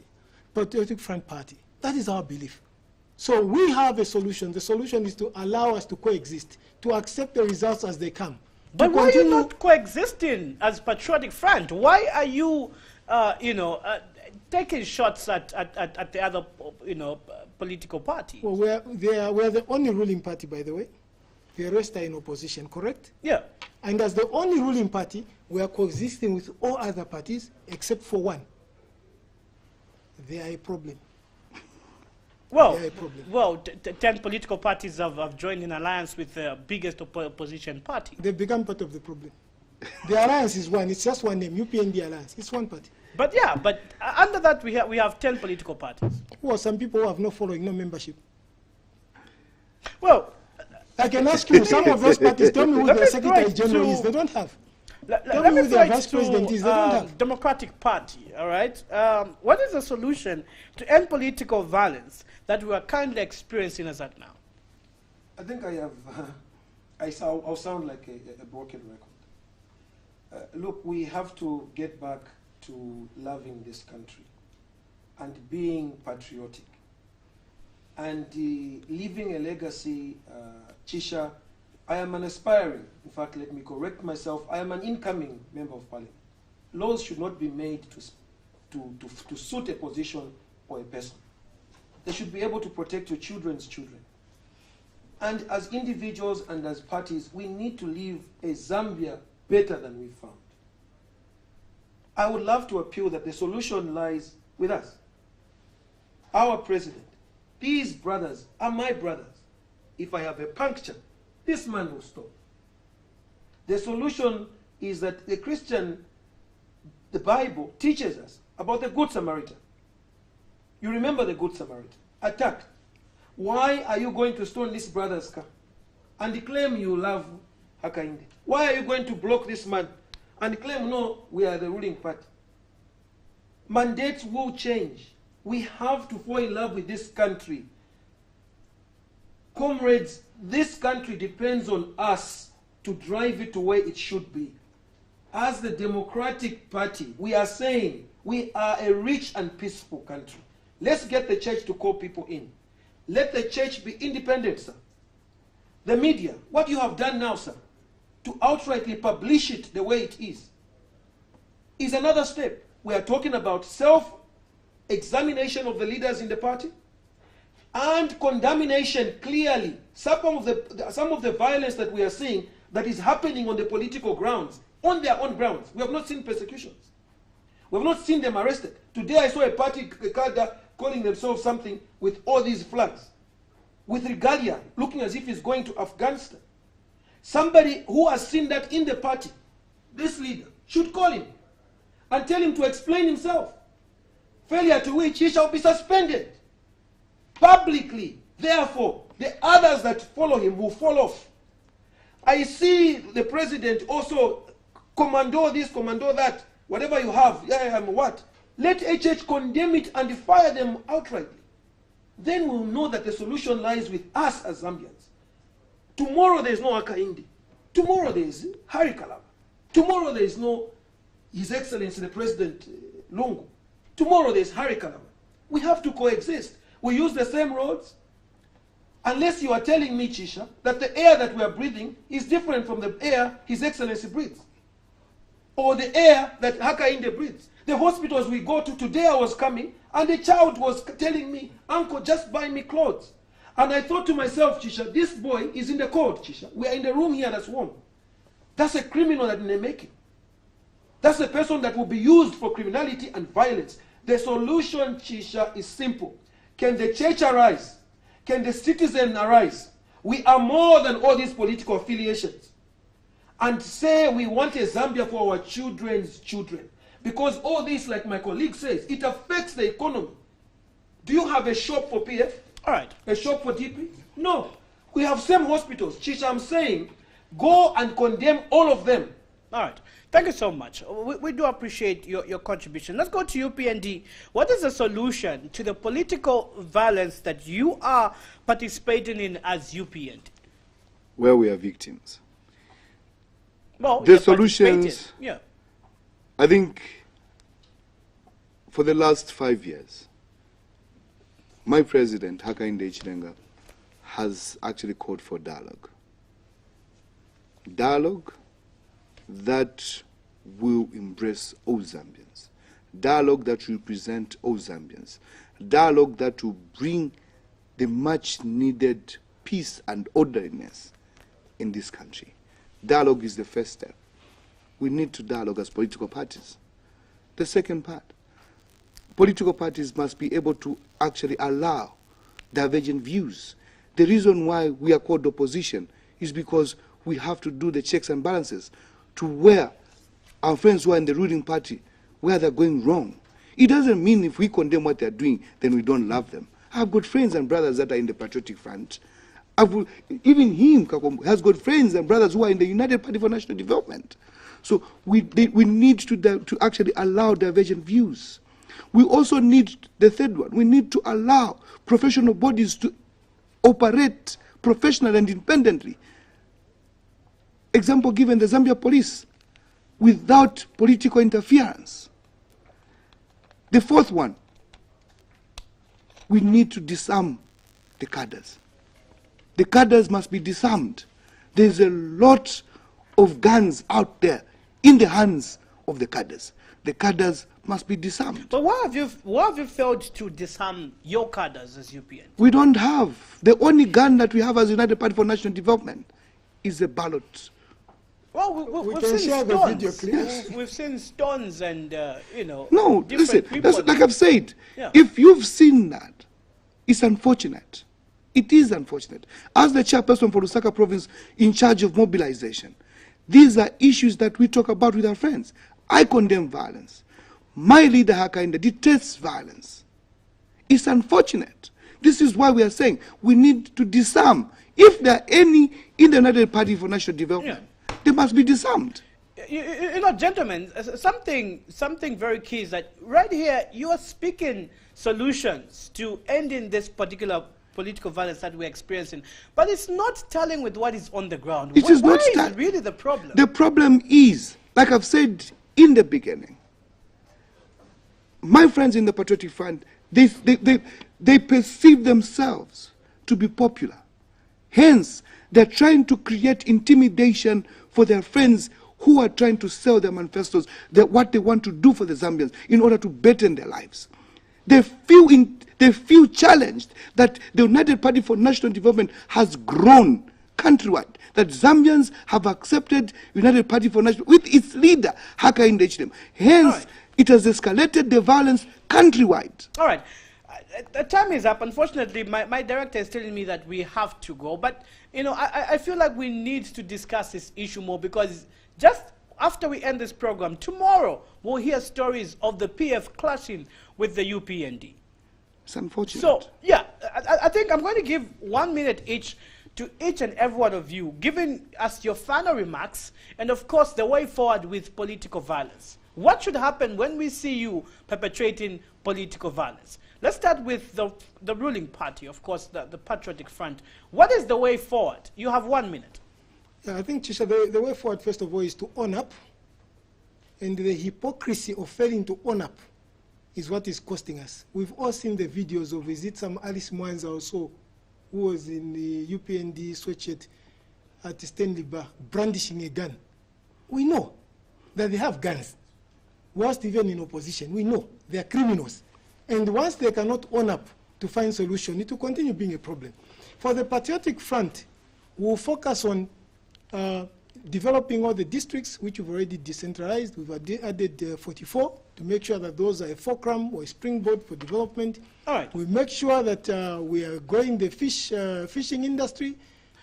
Party. That is our belief. So we have a solution. The solution is to allow us to coexist, to accept the results as they come. But why are you not coexisting as Patriotic Front? Why are you, taking shots at the other, political party? Well, we're the only ruling party, by the way. The rest are in opposition, correct? Yeah. And as the only ruling party, we are coexisting with all other parties except for one. They are a problem. Well, they are a problem. well, 10 political parties have joined in alliance with the biggest opposition party. They've become part of the problem. The alliance is one. It's just one name, UPND Alliance. It's one party. But yeah, but under that we have 10 political parties. Well, some people who have no following, no membership. Well, I can ask you, some of those parties, tell me who Let their me Secretary throw it General to- is. They don't have. let Tell me me who throw their it vice president is. They don't have. Democratic Party, all right? What is the solution to end political violence that we are currently experiencing as at now? I think I have, I'll sound like a broken record. Look, we have to get back to loving this country and being patriotic and leaving a legacy. Chisha, I am an aspiring, in fact, let me correct myself, I am an incoming member of parliament. Laws should not be made to suit a position or a person. They should be able to protect your children's children. And as individuals and as parties, we need to leave a Zambia better than we found. I would love to appeal that the solution lies with us. Our president, these brothers are my brothers. If I have a puncture, this man will stop. The solution is that the Bible teaches us about the Good Samaritan. You remember the Good Samaritan, attacked. Why are you going to stone this brother's car and claim you love Hakainde? Why are you going to block this man and claim, no, we are the ruling party? Mandates will change. We have to fall in love with this country. Comrades, this country depends on us to drive it to where it should be. As the Democratic Party, we are saying we are a rich and peaceful country. Let's get the church to call people in. Let the church be independent, sir. The media, what you have done now, sir, to outrightly publish it the way it is another step. We are talking about self-examination of the leaders in the party and condemnation clearly. Some of the violence that we are seeing that is happening on the political grounds, on their own grounds. We have not seen persecutions. We have not seen them arrested. Today I saw a party calling themselves something with all these flags, with regalia, looking as if he's going to Afghanistan. Somebody who has seen that in the party, this leader, should call him and tell him to explain himself. Failure to which he shall be suspended publicly. Therefore, the others that follow him will fall off. I see the president also commando this, commando that, whatever you have, what? Let HH condemn it and fire them outrightly. Then we'll know that the solution lies with us as Zambians. Tomorrow there is no Hakainde. Tomorrow there is Harry Kalaba. Tomorrow there is no His Excellency the President Lungu. Tomorrow there is Harry Kalaba. We have to coexist. We use the same roads. Unless you are telling me, Chisha, that the air that we are breathing is different from the air His Excellency breathes. Or the air that Hakainde breathes. The hospitals we go to, today I was coming, and a child was telling me, Uncle, just buy me clothes. And I thought to myself, Chisha, this boy is in the court, Chisha. We are in the room here that's warm. That's a criminal that they're making. That's a person that will be used for criminality and violence. The solution, Chisha, is simple. Can the church arise? Can the citizen arise? We are more than all these political affiliations. And say we want a Zambia for our children's children. Because all this, like my colleague says, it affects the economy. Do you have a shop for PF? All right. A shop for DP? No. We have same hospitals. Chisha, I'm saying, go and condemn all of them. All right. Thank you so much. We do appreciate your contribution. Let's go to UPND. What is the solution to the political violence that you are participating in as UPND? Where we are victims. Well, The you're solutions, participating. Yeah. I think, for the last 5 years, my president, Hakainde Hichilema, has actually called for dialogue. Dialogue that will embrace all Zambians. Dialogue that will represent all Zambians. Dialogue that will bring the much needed peace and orderliness in this country. Dialogue is the first step. We need to dialogue as political parties. The second part, political parties must be able to actually allow divergent views. The reason why we are called opposition is because we have to do the checks and balances to where our friends who are in the ruling party, where they're going wrong. It doesn't mean if we condemn what they're doing, then we don't love them. I've got friends and brothers that are in the Patriotic Front. Even him has got friends and brothers who are in the United Party for National Development. So we need to actually allow divergent views. We also need the third one. We need to allow professional bodies to operate professionally and independently. Example given, the Zambia police, without political interference. The fourth one, we need to disarm the cadres. The cadres must be disarmed. There's a lot of guns out there in the hands of the cadres. The cadres must be disarmed. But why have you failed to disarm your cadres as UPN? We don't have. The only gun that we have as United Party for National Development is a ballot. Well, we've seen share the video stones. clips. We've seen stones and, No, listen, that's, like I've said, Yeah. if you've seen that, it's unfortunate. It is unfortunate. As the chairperson for Lusaka province in charge of mobilization, these are issues that we talk about with our friends. I condemn violence. My leader, Hakainde, detests violence. It's unfortunate. This is why we are saying we need to disarm. If there are any in the United Party for National Development, they must be disarmed. You know, gentlemen, something very key is that right here you are speaking solutions to ending this particular political violence that we're experiencing, but it's not telling with what is on the ground. It is not Why is really the problem? The problem is, like I've said in the beginning, my friends in the Patriotic Front, they perceive themselves to be popular. Hence, they're trying to create intimidation for their friends who are trying to sell their manifestos, what they want to do for the Zambians in order to better their lives. They feel challenged that the United Party for National Development has grown countrywide, that Zambians have accepted United Party for National with its leader, Hakainde Hichilema. Hence, it has escalated the violence countrywide. All right. The time is up. Unfortunately, my director is telling me that we have to go. But, you know, I feel like we need to discuss this issue more, because just after we end this program, tomorrow we'll hear stories of the PF clashing with the UPND. It's unfortunate. So, yeah, I think I'm going to give 1 minute each to each and every one of you, giving us your final remarks and, of course, the way forward with political violence. What should happen when we see you perpetrating political violence? Let's start with the ruling party, of course, the Patriotic Front. What is the way forward? You have 1 minute. Yeah, I think, Chisha, the way forward, first of all, is to own up. And the hypocrisy of failing to own up is what is costing us. We've all seen the videos of, is it some Alice Mwanza or so, who was in the UPND sweatshirt at Stanley Bar, brandishing a gun. We know that they have guns. Whilst even in opposition, we know they are criminals. And once they cannot own up to find solution, it will continue being a problem. For the Patriotic Front, we'll focus on developing all the districts, which we've already decentralized. We've added 44 to make sure that those are a fulcrum or a springboard for development. All right. We make sure that we are growing the fishing industry.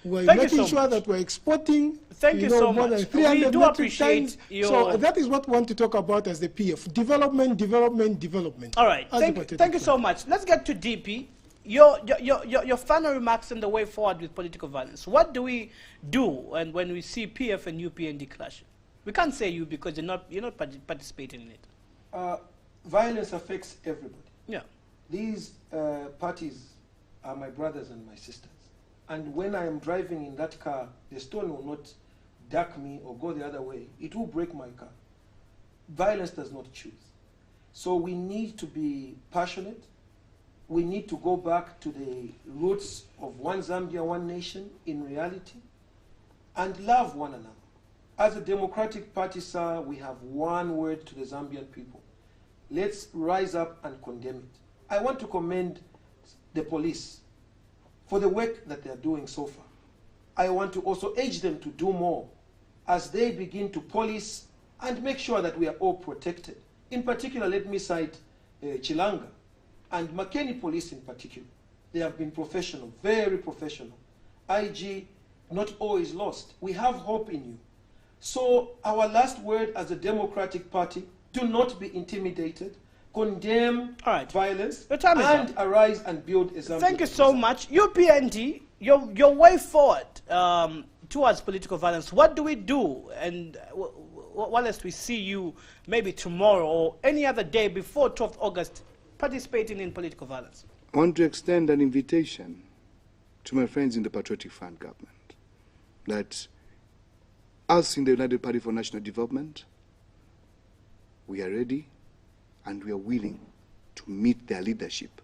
We're Thank you making so sure much. that we're exporting Thank you so more much. than 300 We do metric appreciate tons. your... So that is what we want to talk about as the PF. Development, development, development. All right. As the Patriotic Thank you so Front. much. Let's get to DP. Your final remarks on the way forward with political violence. What do we do and when we see PF and UPND clashing? We can't say you because you're not participating in it. Violence affects everybody. Yeah. These parties are my brothers and my sisters. And when I am driving in that car, the stone will not duck me or go the other way. It will break my car. Violence does not choose. So we need to be passionate. We need to go back to the roots of one Zambia, one nation in reality, and love one another. As a Democratic Party, sir, we have one word to the Zambian people. Let's rise up and condemn it. I want to commend the police for the work that they are doing so far. I want to also urge them to do more as they begin to police and make sure that we are all protected. In particular, let me cite Chilanga and Makeni Police in particular. They have been professional, very professional. IG, not all is lost. We have hope in you. So our last word as a democratic party, do not be intimidated. Condemn violence and arise and build a Zambia. Thank you so much. UPND, your way forward towards political violence, what do we do? And what else we see you maybe tomorrow or any other day before 12th August participating in political violence? I want to extend an invitation to my friends in the Patriotic Front government that us in the United Party for National Development, we are ready and we are willing to meet their leadership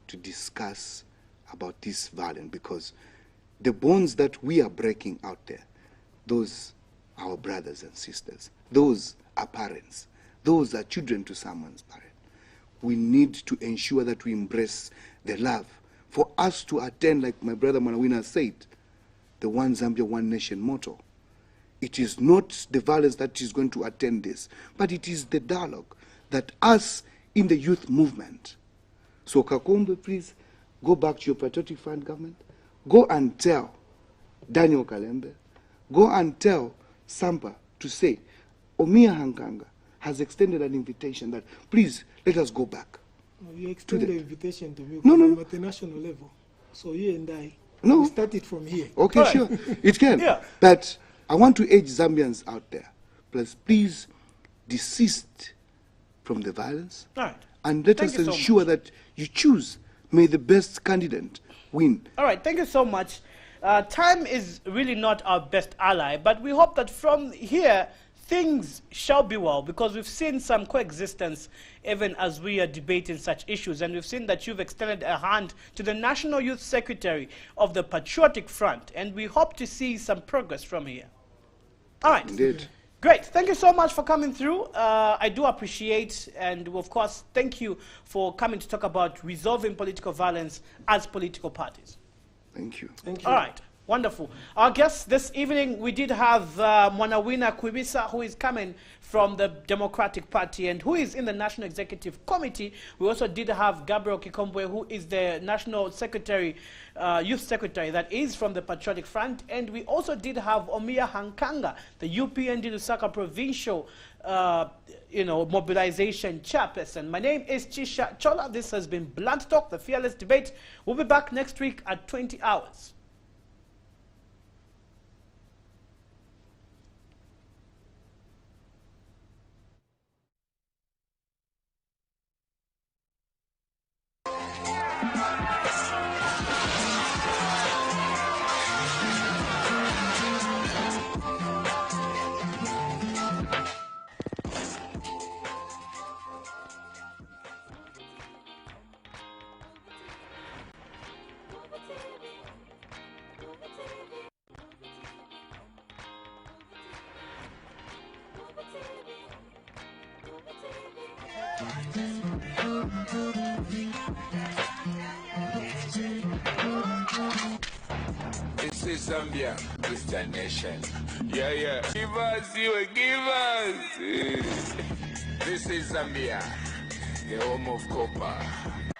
to discuss about this violence, because the bonds that we are breaking out there, those are our brothers and sisters. Those are parents. Those are children to someone's parent. We need to ensure that we embrace the love. For us to attend, like my brother Manawina said, the One Zambia, One Nation motto. It is not the violence that is going to attend this, but it is the dialogue that us in the youth movement. So Kakombe, please go back to your Patriotic Front government. Go and tell Daniel Kalembe, go and tell Sampa to say, Omia Hankanga has extended an invitation that, please, let us go back. No, you extend the invitation to me at the national level. So you and I, we started from here. Okay, sure, it can. Yeah. But I want to urge Zambians out there, please desist from the violence. And let us ensure that you choose, may the best candidate win. All right, thank you so much. Time is really not our best ally, but we hope that from here, things shall be well, because we've seen some coexistence even as we are debating such issues, and we've seen that you've extended a hand to the National Youth Secretary of the Patriotic Front, and we hope to see some progress from here. All right. Indeed. Great. Thank you so much for coming through. I do appreciate, and of course, thank you for coming to talk about resolving political violence as political parties. Thank you. Thank you. All right. Wonderful. Our guests this evening, we did have Mwanawina Kwibisa, who is coming from the Democratic Party and who is in the National Executive Committee. We also did have Gabriel Kikombwe, who is the National Secretary, Youth Secretary, that is from the Patriotic Front. And we also did have Omia Hankanga, the UPND Lusaka Provincial mobilization chairperson. My name is Chisha Chola. This has been Blunt Talk, the Fearless Debate. We'll be back next week at 20 hours. This is Zambia, Christian nation. Yeah. Give us, you give us. This is Zambia, the home of copper.